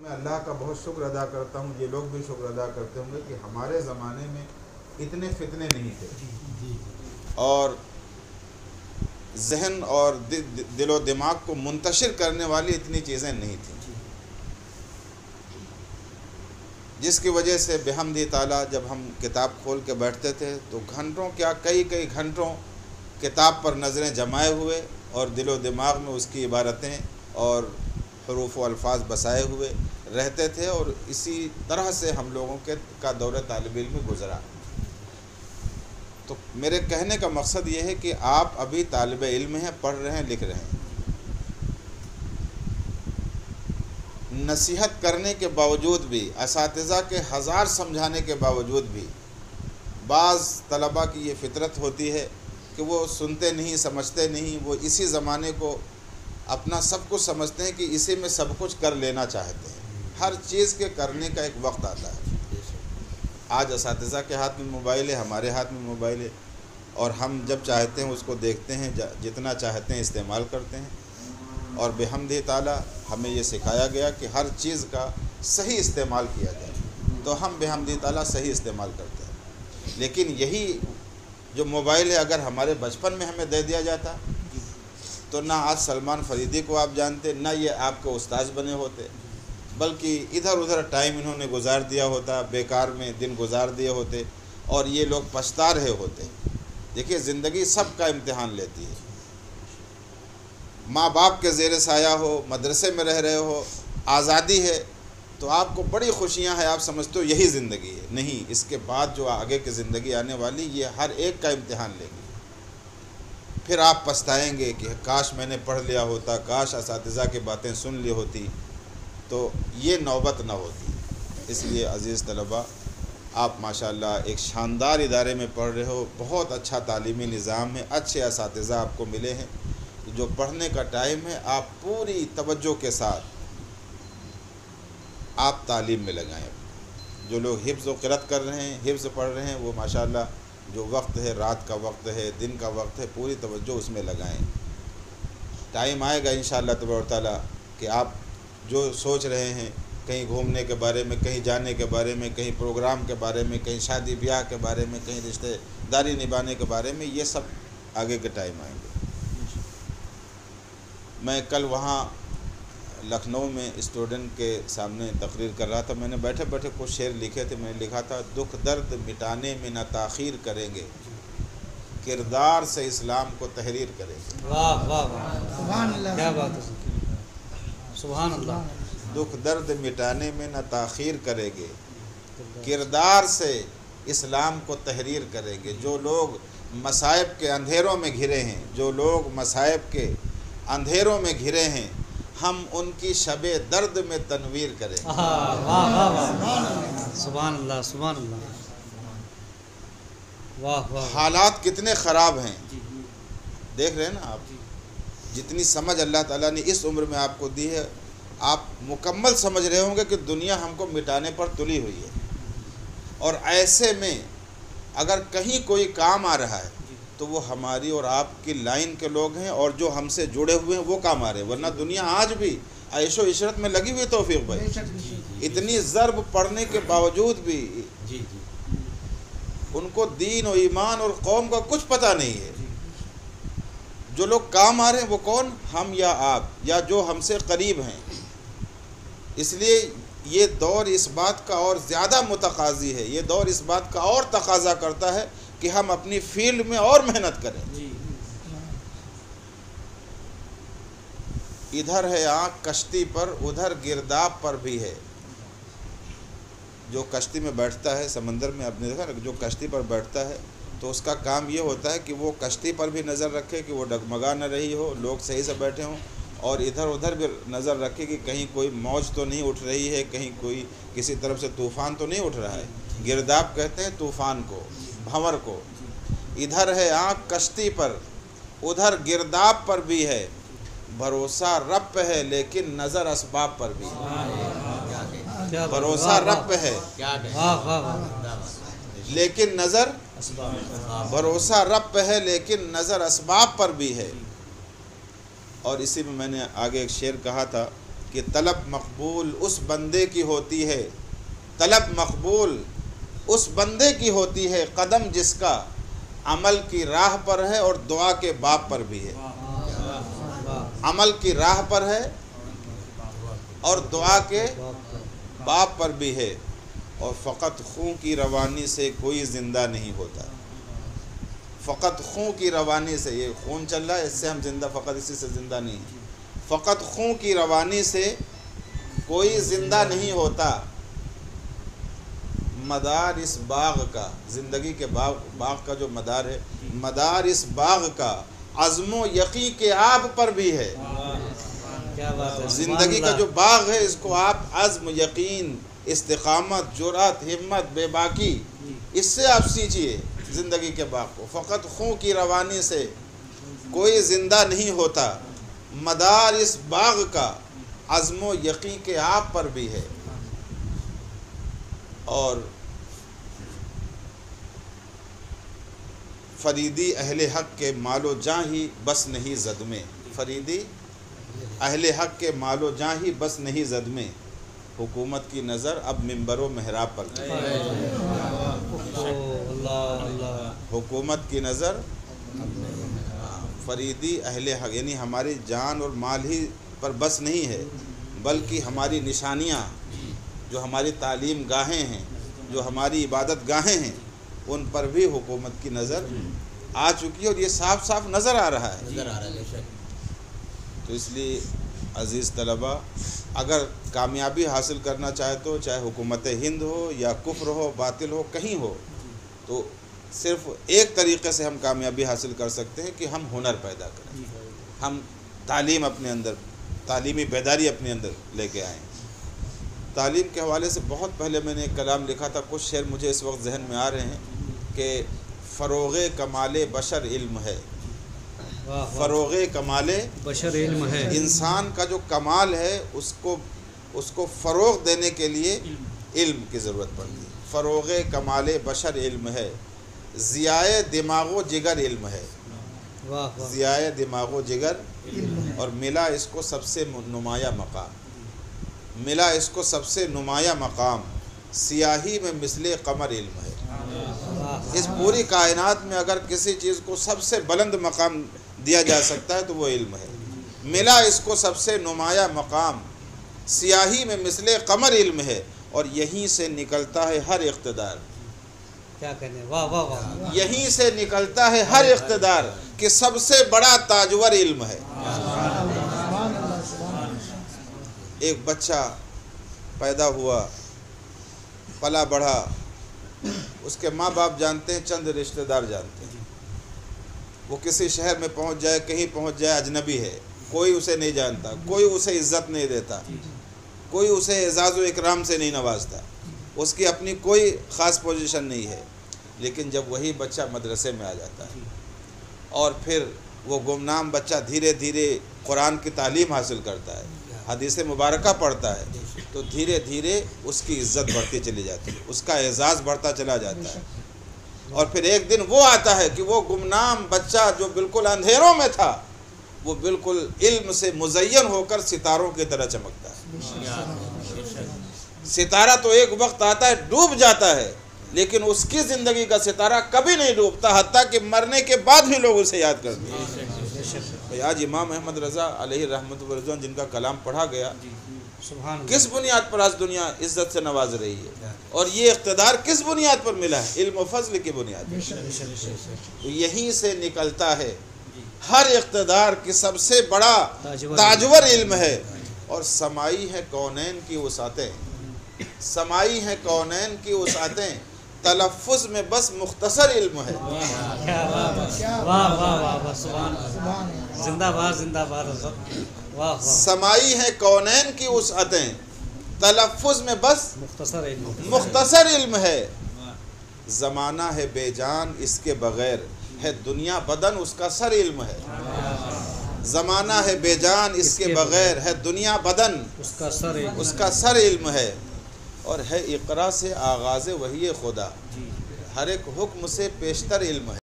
میں اللہ کا بہت شکر ادا کرتا ہوں، یہ لوگ بھی شکر ادا کرتے ہوں گے کہ ہمارے زمانے میں اتنے فتنے نہیں تھے اور ذہن اور دل و دماغ کو منتشر کرنے والی اتنی چیزیں نہیں تھیں، جس کی وجہ سے بحمد تعالیٰ جب ہم کتاب کھول کے بیٹھتے تھے تو گھنٹوں کیا کئی گھنٹوں کتاب پر نظریں جمائے ہوئے اور دل و دماغ میں اس کی عبارتیں اور حروف و الفاظ بسائے ہوئے رہتے تھے، اور اسی طرح سے ہم لوگوں کا دور طالب علم گزرا۔ تو میرے کہنے کا مقصد یہ ہے کہ آپ ابھی طالب علم ہیں، پڑھ رہے ہیں، لکھ رہے ہیں، نصیحت کرنے کے باوجود بھی، اساتذہ کے ہزار سمجھانے کے باوجود بھی بعض طلباء کی یہ فطرت ہوتی ہے کہ وہ سنتے نہیں، سمجھتے نہیں، وہ اسی زمانے کو اپنا سب کچھ سمجھتے ہیں کہ اسی میں سب کچھ کر لینا چاہتے ہیں۔ ہر چیز کے کرنے کا ایک وقت آتا ہے۔ آج اساتذہ کے ہاتھ میں موبائل ہے، ہمارے ہاتھ میں موبائل ہے، اور ہم جب چاہتے ہیں اس کو دیکھتے ہیں، جتنا چاہتے ہیں استعمال کرتے ہیں، اور بحمد تعالیٰ ہمیں یہ سکھایا گیا کہ ہر چیز کا صحیح استعمال کیا جائے، تو ہم بحمد تعالیٰ صحیح استعمال کرتے ہیں۔ لیکن یہی جو موبائل ہے اگر ہمارے بچپن میں ہمیں دے دیا جاتا تو نہ آج سلمان فریدی کو آپ جانتے، نہ یہ آپ کے استاذ بنے ہوتے، بلکہ ادھر ادھر ٹائم انہوں نے گزار دیا ہوتا، بیکار میں دن گزار دیے ہوتے، اور یہ لوگ پچھتا رہے ہوتے۔ دیکھیے زندگی سب کا امتحان لیتی ہے، ماں باپ کے زیر سایہ ہو، مدرسے میں رہ رہے ہو، آزادی ہے تو آپ کو بڑی خوشیاں ہیں، آپ سمجھتے ہو یہی زندگی ہے۔ نہیں، اس کے بعد جو آگے کی زندگی آنے والی یہ ہر ایک کا امتحان لے گی۔ پھر آپ پچھتائیں گے کہ کاش میں نے پڑھ لیا ہوتا، کاش اساتذہ کی باتیں سن لی ہوتی، تو یہ نوبت نہ ہوتی۔ اس لیے عزیز طلباء، آپ ماشاءاللہ ایک شاندار ادارے میں پڑھ رہے ہو، بہت اچھا تعلیمی نظام ہے، اچھے اساتذہ آپ کو ملے ہیں، جو پڑھنے کا ٹائم ہے آپ پوری توجہ کے ساتھ آپ تعلیم میں لگائیں۔ جو لوگ حفظ و قرأت کر رہے ہیں، حفظ پڑھ رہے ہیں، وہ ماشاءاللہ جو وقت ہے، رات کا وقت ہے، دن کا وقت ہے، پوری توجہ اس میں لگائیں۔ ٹائم آئے گا انشاءاللہ تبارک تعالیٰ کہ آپ جو سوچ رہے ہیں کہیں گھومنے کے بارے میں، کہیں جانے کے بارے میں، کہیں پروگرام کے بارے میں، کہیں شادی بیاہ کے بارے میں، کہیں رشتے داری نبھانے کے بارے میں، یہ سب آگے کے ٹائم آئیں گے۔ میں کل وہاں لکھنؤ میں اسٹوڈنٹ کے سامنے تقریر کر رہا تھا، میں نے بیٹھے بیٹھے کچھ شعر لکھے تھے، میں نے لکھا تھا: دکھ درد مٹانے میں نہ تاخیر کریں گے، کردار سے اسلام کو تحریر کریں گے۔ واہ واہ واہ، سبحان اللہ، کیا بات ہے، سبحان اللہ۔ دکھ درد مٹانے میں نہ تاخیر کریں گے، کردار سے اسلام کو تحریر کریں گے۔ جو لوگ مصائب کے اندھیروں میں گھرے ہیں، جو لوگ مصائب کے اندھیروں میں گھرے ہیں، ہم ان کی شب درد میں تنویر کریں گے۔ واہ واہ واہ، سبحان اللہ، سبحان اللہ، واہ واہ۔ حالات کتنے خراب ہیں، دیکھ رہے ہیں نا آپ، جتنی سمجھ اللہ تعالیٰ نے اس عمر میں آپ کو دی ہے، آپ مکمل سمجھ رہے ہوں گے کہ دنیا ہم کو مٹانے پر تلی ہوئی ہے، اور ایسے میں اگر کہیں کوئی کام آ رہا ہے تو وہ ہماری اور آپ کی لائن کے لوگ ہیں، اور جو ہم سے جڑے ہوئے ہیں وہ کام آ رہے ہیں، ورنہ دنیا آج بھی عیش و عشرت میں لگی ہوئی۔ توفیق بھائی، اتنی ضرب پڑھنے کے باوجود بھی ان کو دین و ایمان اور قوم کا کچھ پتہ نہیں ہے۔ جو لوگ کام آ رہے ہیں وہ کون؟ ہم یا آپ، یا جو ہم سے قریب ہیں۔ اس لیے یہ دور اس بات کا اور زیادہ متقاضی ہے، یہ دور اس بات کا اور تقاضا کرتا ہے کہ ہم اپنی فیلڈ میں اور محنت کریں۔ ادھر ہے آنکھ کشتی پر، ادھر گرداب پر بھی ہے۔ جو کشتی میں بیٹھتا ہے سمندر میں، آپ نے دیکھا نا، جو کشتی پر بیٹھتا ہے تو اس کا کام یہ ہوتا ہے کہ وہ کشتی پر بھی نظر رکھے کہ وہ ڈگمگا نہ رہی ہو، لوگ صحیح سے بیٹھے ہوں، اور ادھر ادھر بھی نظر رکھے کہ کہیں کوئی موج تو نہیں اٹھ رہی ہے، کہیں کوئی کسی طرف سے طوفان تو نہیں اٹھ رہا ہے۔ گرداب کہتے ہیں طوفان کو، بھنور کو۔ ادھر ہے آنکھ کشتی پر، ادھر گرداب پر بھی ہے، بھروسہ رب پہ ہے لیکن نظر اسباب پر بھی ہے۔ بھروسہ رب پہ ہے لیکن نظر، بھروسہ رب پہ ہے لیکن نظر اسباب پر بھی ہے۔ اور اسی میں نے آگے ایک شعر کہا تھا کہ طلب مقبول اس بندے کی ہوتی ہے، طلب مقبول اس بندے کی ہوتی ہے قدم جس کا عمل کی راہ پر ہے اور دعا کے باب پر بھی ہے۔ عمل کی راہ پر ہے اور دعا کے باب پر بھی ہے، اور فقط خون کی روانی سے کوئی زندہ نہیں ہوتا۔ فقط خون کی روانی سے، یہ خون چل رہا ہے، اس سے ہم زندہ، فقط اسی سے زندہ نہیں ہیں۔ فقط خون کی روانی سے کوئی زندہ نہیں ہوتا۔ مدار اس باغ کا، زندگی کے باغ کا جو مدار ہے، مدار اس باغ کا عزم و یقین کے آب پر بھی ہے۔ زندگی کا جو باغ ہے اس کو آپ عزم، یقین، استقامت، جرأت، ہمت، بے باکی، اس سے آپ سینچیے زندگی کے باغ کو۔ فقط خون کی روانی سے کوئی زندہ نہیں ہوتا، مدار اس باغ کا عزم و یقین کے آب پر بھی ہے۔ اور فریدی اہل حق کے مال و جاں ہی بس نہیں زد میں، فریدی اہل حق کے مال و جاں ہی بس نہیں زد میں، حکومت کی نظر اب منبر و محراب پر کی۔ حکومت کی نظر، فریدی اہل حق یعنی ہماری جان اور مال ہی پر بس نہیں ہے، بلکہ ہماری نشانیاں، جو ہماری تعلیم گاہیں ہیں، جو ہماری عبادت گاہیں ہیں، ان پر بھی حکومت کی نظر آ چکی ہے، اور یہ صاف صاف نظر آ رہا ہے۔ تو اس لیے عزیز طلبہ، اگر کامیابی حاصل کرنا چاہے تو چاہے حکومت ہند ہو یا کفر ہو، باطل ہو، کہیں ہو، تو صرف ایک طریقے سے ہم کامیابی حاصل کر سکتے ہیں کہ ہم ہنر پیدا کریں، ہم تعلیم اپنے اندر، تعلیمی بیداری اپنے اندر لے کے آئیں۔ تعلیم کے حوالے سے بہت پہلے میں نے ایک کلام لکھا تھا، کچھ شعر مجھے اس وقت ذہن میں آ رہے ہیں کہ فروغ کمال بشر علم ہے، فروغ کمال بشر علم ہے، انسان کا جو کمال ہے اس کو فروغ دینے کے لیے علم کی ضرورت پڑتی ہے۔ فروغ کمال بشر علم ہے، ضیائے دماغ و جگر علم ہے، ضیائے دماغ و جگر، اور ملا اس کو سب سے نمایاں مقام، ملا اس کو سب سے نمایاں مقام، سیاہی میں مثل قمر علم ہے۔ اس پوری کائنات میں اگر کسی چیز کو سب سے بلند مقام دیا جا سکتا ہے تو وہ علم ہے۔ ملا اس کو سب سے نمایاں مقام، سیاہی میں مثل قمر علم ہے، اور یہیں سے نکلتا ہے ہر اقتدار، کیا کہنے، واہ واہ واہ، یہیں سے نکلتا ہے ہر اقتدار، کہ سب سے بڑا تاجور علم ہے۔ ایک بچہ پیدا ہوا، پلا بڑھا، اس کے ماں باپ جانتے ہیں، چند رشتہ دار جانتے ہیں، وہ کسی شہر میں پہنچ جائے، کہیں پہنچ جائے، اجنبی ہے، کوئی اسے نہیں جانتا، کوئی اسے عزت نہیں دیتا، کوئی اسے اعزاز و اکرام سے نہیں نوازتا، اس کی اپنی کوئی خاص پوزیشن نہیں ہے۔ لیکن جب وہی بچہ مدرسے میں آ جاتا ہے اور پھر وہ گمنام بچہ دھیرے دھیرے قرآن کی تعلیم حاصل کرتا ہے، حدیث مبارکہ پڑھتا ہے، تو دھیرے دھیرے اس کی عزت بڑھتی چلی جاتی ہے، اس کا اعزاز بڑھتا چلا جاتا ہے، اور پھر ایک دن وہ آتا ہے کہ وہ گمنام بچہ جو بالکل اندھیروں میں تھا، وہ بالکل علم سے مزین ہو کر ستاروں کی طرح چمکتا ہے۔ ستارہ تو ایک وقت آتا ہے ڈوب جاتا ہے، لیکن اس کی زندگی کا ستارہ کبھی نہیں ڈوبتا، حتیٰ کہ مرنے کے بعد بھی لوگ اسے یاد کرتے ہیں۔ آج امام احمد رضا علیہ رحمۃ و رضوان جن کا کلام پڑھا گیا، کس بنیاد پر آج دنیا عزت سے نواز رہی ہے، اور یہ اقتدار کس بنیاد پر ملا ہے؟ علم و فضل کی بنیاد پر۔ یہیں سے نکلتا ہے ہر اقتدار کی سب سے بڑا تاجور علم ہے، اور سمائی ہے کونین کی وسعتیں، سمائی ہے کونین کی وسعتیں، تلفظ میں بس مختصر علم ہے۔ واہ واہ واہ، سبحان اللہ، زندہ باد زندہ باد، واہ واہ، سمائی ہے کونین کی وسعتیں، تلفظ میں بس مختصر علم ہے، زمانہ ہے بے جان اس کے بغیر، ہے دنیا بدن اس کا سر علم ہے۔ زمانہ ہے بے جان اس کے بغیر، ہے دنیا بدن اس کا سر علم ہے، اور ہے اقرا سے آغاز وحی خدا، ہر ایک حکم سے پیشتر علم ہے۔